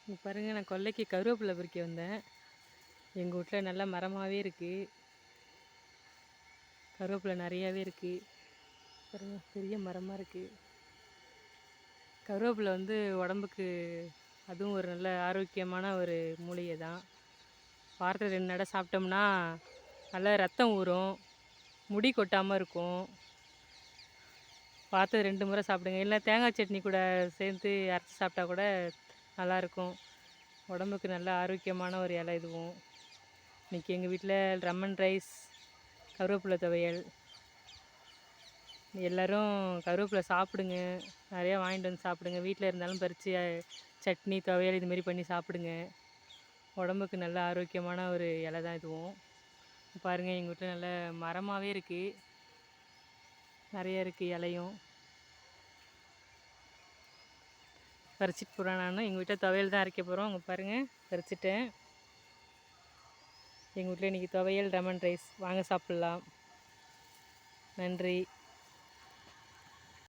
இங்கே பாருங்கள், நான் கொல்லைக்கு கருவேப்பிலை பறிக்க வந்தேன். எங்கள் வீட்டில் நல்லா மரமாகவே இருக்குது. கருவேப்பிலை நிறையாவே இருக்குது. பாருங்கள், பெரிய மரமாக இருக்குது. கருவேப்பிலை உடம்புக்கு அதுவும் ஒரு நல்ல ஆரோக்கியமான ஒரு மூலிகை தான். வாரத்தில் 2 நடை சாப்பிட்டோம்னா நல்லா ரத்தம் ஊறும், முடி கொட்டாமல் இருக்கும். வாரத்தில் 2 முறை சாப்பிடுங்க. இல்லை தேங்காய் சட்னி கூட சேர்த்து அரைச்சி சாப்பிட்டா கூட நல்லாயிருக்கும். உடம்புக்கு நல்ல ஆரோக்கியமான ஒரு இலை இதுவும். இன்றைக்கி எங்கள் வீட்டில் லெமன் ரைஸ், கருவேப்பிலை துவையல். எல்லோரும் கருவேப்பிலை சாப்பிடுங்க, நிறையா வாங்கிட்டு வந்து சாப்பிடுங்க. வீட்டில் இருந்தாலும் பறித்து சட்னி துவையல் இதுமாரி பண்ணி சாப்பிடுங்க. உடம்புக்கு நல்ல ஆரோக்கியமான ஒரு இலை தான் இதுவும். பாருங்கள், எங்கள் வீட்டில் நல்ல மரமாகவே இருக்குது, நிறைய இருக்குது இலையும். பறிச்சிட்டு போகிறேன். எங்கள் வீட்டில் துவையல் தான் அரைக்க போகிறோம். அங்கே பாருங்கள், பறிச்சிட்டேன். எங்கள் வீட்டில் இன்றைக்கி துவையல் லெமன் ரைஸ். வாங்க சாப்பிட்லாம். நன்றி.